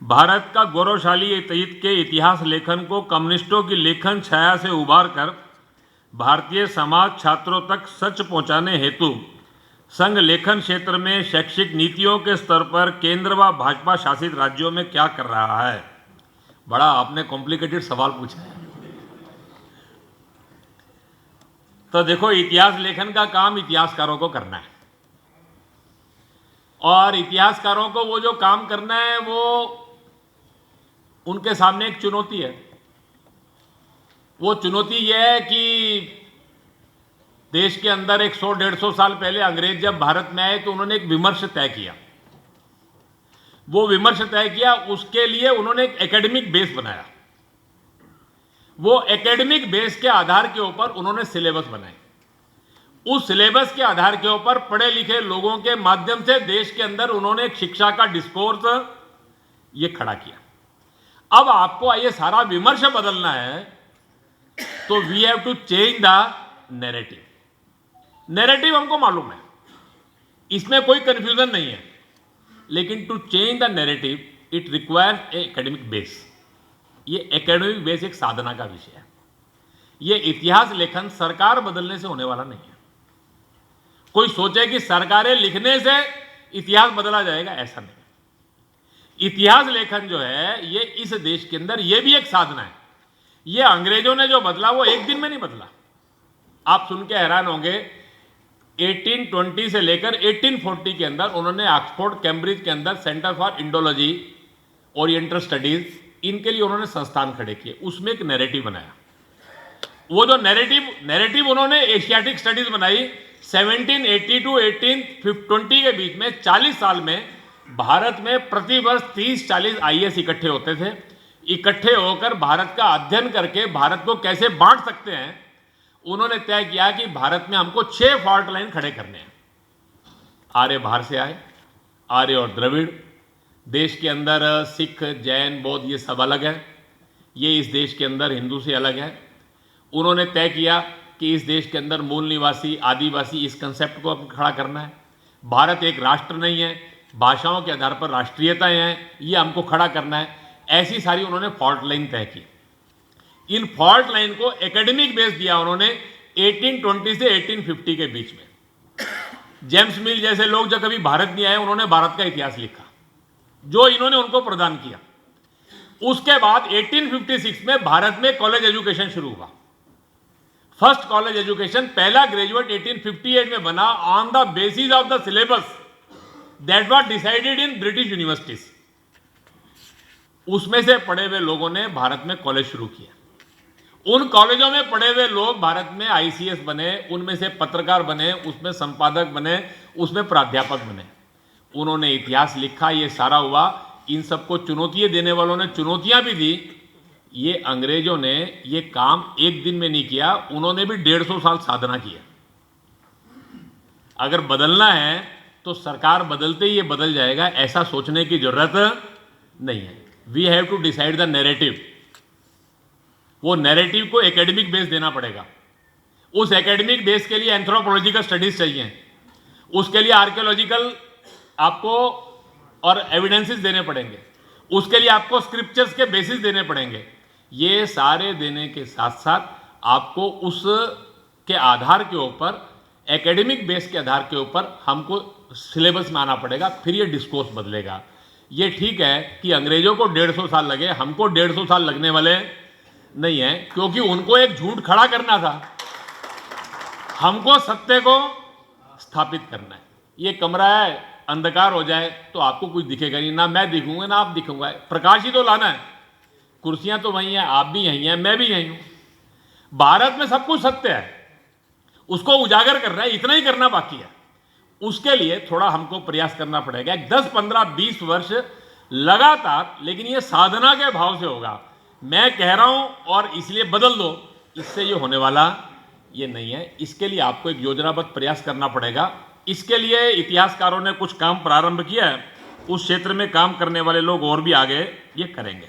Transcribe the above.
भारत का गौरवशाली अतीत के इतिहास लेखन को कम्युनिस्टों की लेखन छाया से उबार कर भारतीय समाज छात्रों तक सच पहुंचाने हेतु संघ लेखन क्षेत्र में शैक्षिक नीतियों के स्तर पर केंद्र व भाजपा शासित राज्यों में क्या कर रहा है। बड़ा आपने कॉम्प्लिकेटेड सवाल पूछा है। तो देखो, इतिहास लेखन का काम इतिहासकारों को करना है और इतिहासकारों को वो जो काम करना है वो उनके सामने एक चुनौती है। वो चुनौती यह है कि देश के अंदर 100-150 साल पहले अंग्रेज जब भारत में आए तो उन्होंने एक विमर्श तय किया। वो विमर्श तय किया, उसके लिए उन्होंने एक एकेडमिक बेस बनाया। वो एकेडमिक बेस के आधार के ऊपर उन्होंने सिलेबस बनाए। उस सिलेबस के आधार के ऊपर पढ़े लिखे लोगों के माध्यम से देश के अंदर उन्होंने एक शिक्षा का डिस्कोर्स ये खड़ा किया। अब आपको ये सारा विमर्श बदलना है तो we have to change the narrative. Narrative हमको मालूम है, इसमें कोई कंफ्यूजन नहीं है, लेकिन to change the narrative it requires a academic base. ये एकेडमिक बेस एक साधना का विषय है। ये इतिहास लेखन सरकार बदलने से होने वाला नहीं है। कोई सोचे कि सरकारें लिखने से इतिहास बदला जाएगा, ऐसा नहीं। इतिहास लेखन जो है ये इस देश के अंदर ये भी एक साधना है। ये अंग्रेजों ने जो बदला वो एक दिन में नहीं बदला। आप सुन के हैरान होंगे, 1820 से लेकर 1840 के अंदर उन्होंने ऑक्सफोर्ड कैम्ब्रिज के अंदर centre for Indology, oriental studies, इनके लिए उन्होंने संस्थान खड़े किए। उसमें एक नैरेटिव बनाया। वो जो नैरेटिव उन्होंने एशियाटिक स्टडीज बनाई। 1780 टू 1820 के बीच में 40 साल में भारत में प्रति वर्ष 30-40 आईएएस इकट्ठे होते थे। इकट्ठे होकर भारत का अध्ययन करके भारत को कैसे बांट सकते हैं, उन्होंने तय किया कि भारत में हमको 6 फॉल्ट लाइन खड़े करने हैं। आर्य बाहर से आए, आर्य और द्रविड़। देश के अंदर सिख, जैन, बौद्ध ये सब अलग है। ये इस देश के अंदर हिंदू से अलग है। उन्होंने तय किया कि इस देश के अंदर मूल निवासी, आदिवासी, इस कंसेप्ट को खड़ा करना है। भारत एक राष्ट्र नहीं है, भाषाओं के आधार पर राष्ट्रीयताएं हैं, ये हमको खड़ा करना है। ऐसी सारी उन्होंने फॉल्ट लाइन तय की। इन फॉल्ट लाइन को एकेडमिक बेस दिया उन्होंने 1820 से 1850 के बीच में। जेम्स मिल जैसे लोग जब कभी भारत नहीं आए, उन्होंने भारत का इतिहास लिखा, जो इन्होंने उनको प्रदान किया। उसके बाद 1856 में भारत में कॉलेज एजुकेशन शुरू हुआ। फर्स्ट कॉलेज एजुकेशन, पहला ग्रेजुएट 1858 में बना on the basis of the syllabus that was decided in British universities. उसमें से पढ़े हुए लोगों ने भारत में कॉलेज शुरू किया। उन कॉलेजों में पढ़े हुए लोग भारत में आईसीएस बने, उनमें से पत्रकार बने, उसमें संपादक बने, उसमें प्राध्यापक बने। उन्होंने इतिहास लिखा, ये सारा हुआ। इन सबको चुनौतियां देने वालों ने चुनौतियां भी दी। ये अंग्रेजों ने ये काम एक दिन में नहीं किया, उन्होंने भी 150 साल साधना किया। अगर बदलना है तो सरकार बदलते ही ये बदल जाएगा, ऐसा सोचने की जरूरत नहीं है। We have to decide the narrative. वो नैरेटिव को एकेडमिक बेस देना पड़ेगा। उस एकेडमिक बेस के लिए एंथ्रोपोलॉजिकल स्टडीज चाहिए, उसके लिए आर्कियोलॉजिकल आपको और एविडेंसेस देने पड़ेंगे, उसके लिए आपको स्क्रिप्चर्स के बेसिस देने पड़ेंगे। ये सारे देने के साथ साथ आपको उस के आधार के ऊपर, एकेडमिक बेस के आधार के ऊपर हमको सिलेबस में आना पड़ेगा, फिर ये डिस्कोर्स बदलेगा। ये ठीक है कि अंग्रेजों को 150 साल लगे, हमको 150 साल लगने वाले नहीं है, क्योंकि उनको एक झूठ खड़ा करना था, हमको सत्य को स्थापित करना है। ये कमरा है, अंधकार हो जाए तो आपको कुछ दिखेगा नहीं, ना मैं दिखूंगा ना आप दिखूंगा। प्रकाश ही तो लाना है। कुर्सियां तो वही हैं, आप भी यहीं हैं, मैं भी यहीं हूं। भारत में सब कुछ सत्य है, उसको उजागर करना है, इतना ही करना बाकी है। उसके लिए थोड़ा हमको प्रयास करना पड़ेगा, 10, 15, 20 वर्ष लगातार, लेकिन ये साधना के भाव से होगा। मैं कह रहा हूं और इसलिए बदल दो, इससे ये होने वाला ये नहीं है। इसके लिए आपको एक योजनाबद्ध प्रयास करना पड़ेगा। इसके लिए इतिहासकारों ने कुछ काम प्रारंभ किया है, उस क्षेत्र में काम करने वाले लोग और भी आगे ये करेंगे।